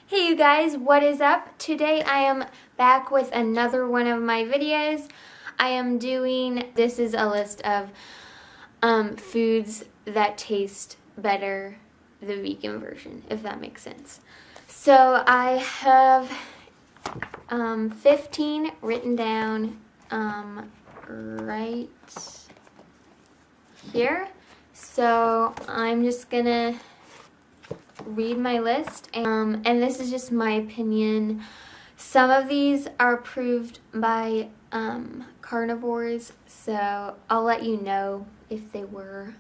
Hey you guys, what is up? Today I am back with another one of my videos. This is a list of foods that taste better, the vegan version, if that makes sense. So I have 15 written down right here. So I'm just gonna read my list, and this is just my opinion. Some of these are approved by carnivores, so I'll let you know if they were,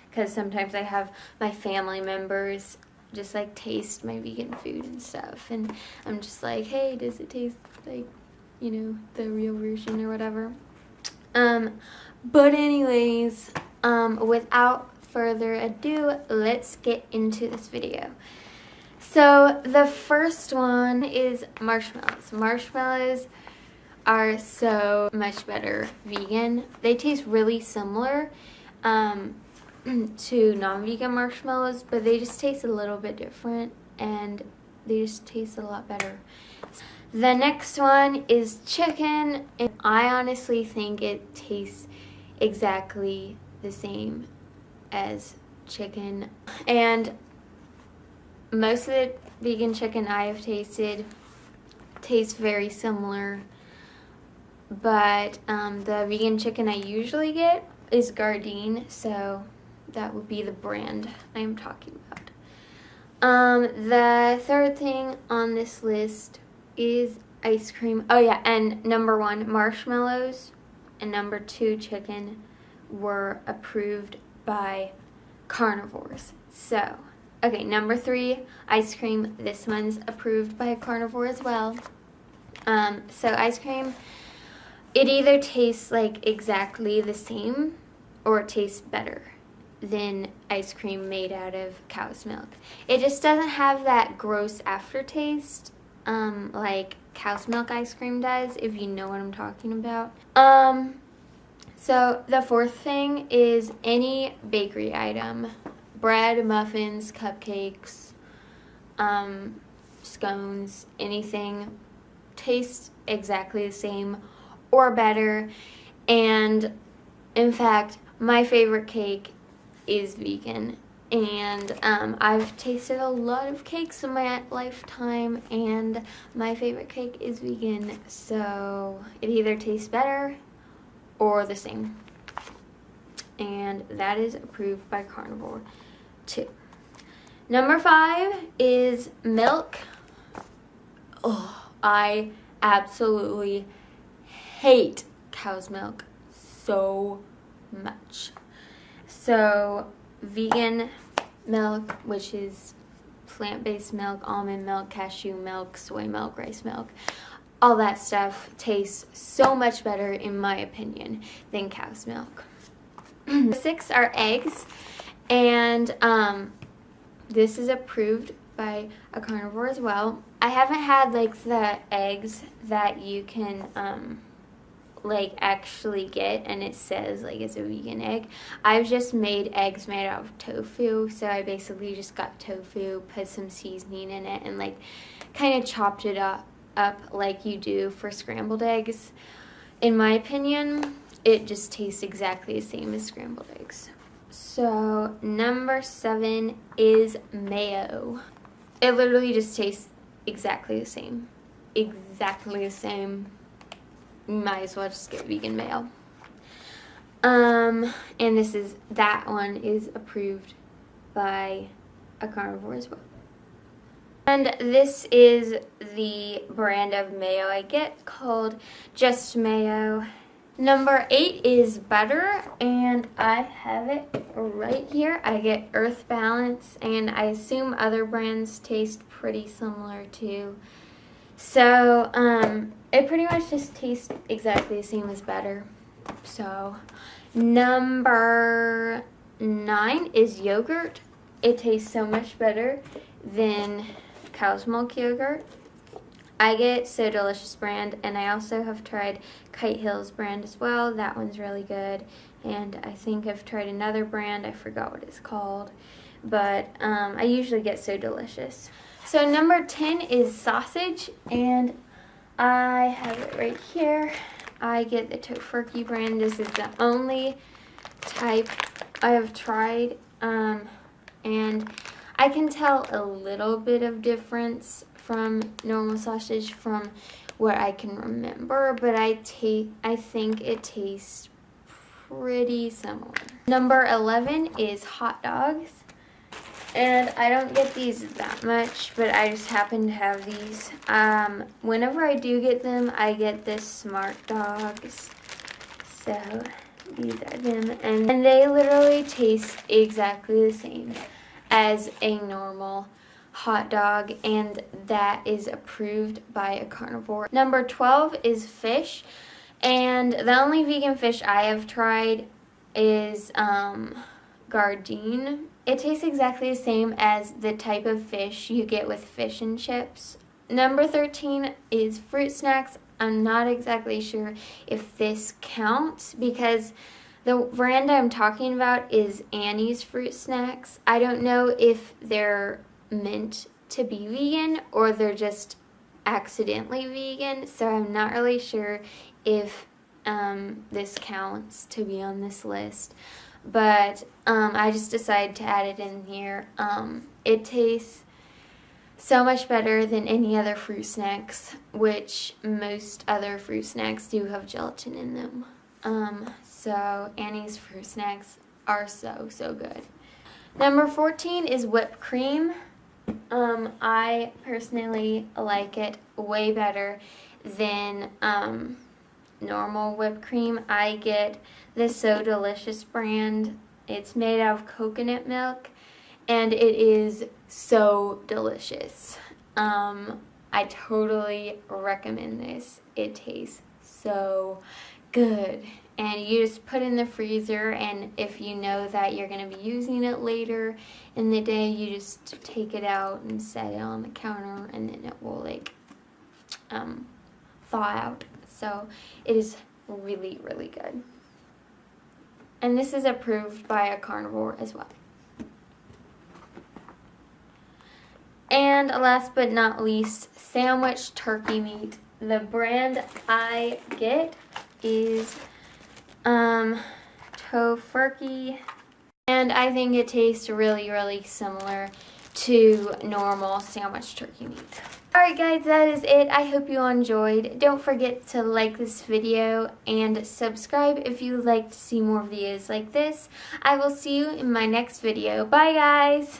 because sometimes I have my family members just like taste my vegan food and stuff, and I'm just like, hey, does it taste like, you know, the real version or whatever. But anyways, without further ado, let's get into this video. So the first one is marshmallows. Marshmallows are so much better vegan. They taste really similar to non-vegan marshmallows, but they just taste a little bit different and they just taste a lot better. The next one is chicken, and I honestly think it tastes exactly the same as chicken, and most of the vegan chicken I have tasted tastes very similar, but the vegan chicken I usually get is Gardein, so that would be the brand I am talking about. The third thing on this list is ice cream. Oh yeah, and number 1, marshmallows, and number 2, chicken, were approved by carnivores. So, okay, number 3, ice cream. This one's approved by a carnivore as well. So ice cream, it either tastes like exactly the same or it tastes better than ice cream made out of cow's milk. It just doesn't have that gross aftertaste like cow's milk ice cream does, if you know what I'm talking about. So the fourth thing is any bakery item. Bread, muffins, cupcakes, scones, anything tastes exactly the same or better. And in fact, my favorite cake is vegan. And I've tasted a lot of cakes in my lifetime, and my favorite cake is vegan. So it either tastes better or the same, and that is approved by carnivore too. Number 5 is milk. Oh, I absolutely hate cow's milk so much. So vegan milk, which is plant-based milk, almond milk, cashew milk, soy milk, rice milk, all that stuff tastes so much better, in my opinion, than cow's milk. 6 are eggs, and this is approved by a carnivore as well. I haven't had like the eggs that you can like actually get and it says like it's a vegan egg. I've just made eggs made out of tofu, so I basically just got tofu, put some seasoning in it, and like kind of chopped it up like you do for scrambled eggs. In my opinion, it just tastes exactly the same as scrambled eggs. So number 7 is mayo. It literally just tastes exactly the same. Exactly the same. You might as well just get vegan mayo. And that one is approved by a carnivore as well. And this is the brand of mayo I get, called Just Mayo. Number 8 is butter, and I have it right here. I get Earth Balance, and I assume other brands taste pretty similar too. So, it pretty much just tastes exactly the same as butter. So, number 9 is yogurt. It tastes so much better than cow's milk yogurt. I get So Delicious brand, and I also have tried Kite Hills brand as well. That one's really good. And I think I've tried another brand, I forgot what it's called. but I usually get So Delicious. So number 10 is sausage, and I have it right here. I get the Tofurky brand. This is the only type I have tried, and I can tell a little bit of difference from normal sausage from what I can remember, but I think it tastes pretty similar. Number 11 is hot dogs, and I don't get these that much, but I just happen to have these. Whenever I do get them, I get this Smart Dogs. So these are them, and they literally taste exactly the same as a normal hot dog, and that is approved by a carnivore. Number 12 is fish, and the only vegan fish I have tried is Gardein. It tastes exactly the same as the type of fish you get with fish and chips. Number 13 is fruit snacks. I'm not exactly sure if this counts because the brand I'm talking about is Annie's Fruit Snacks. I don't know if they're meant to be vegan or they're just accidentally vegan, so I'm not really sure if this counts to be on this list, but I just decided to add it in here. It tastes so much better than any other fruit snacks, which most other fruit snacks do have gelatin in them. So Annie's Fruit Snacks are so good. Number 14 is whipped cream. I personally like it way better than normal whipped cream. I get the So Delicious brand. It's made out of coconut milk, and it is so delicious. I totally recommend this. It tastes so good, and you just put it in the freezer, and if you know that you're going to be using it later in the day, you just take it out and set it on the counter, and then it will like thaw out. So it is really good, and this is approved by a carnivore as well. And last but not least, sandwich turkey meat. The brand I get is Tofurky, and I think it tastes really similar to normal sandwich turkey meat. Alright guys, that is it. I hope you enjoyed. Don't forget to like this video and subscribe if you would like to see more videos like this. I will see you in my next video. Bye guys!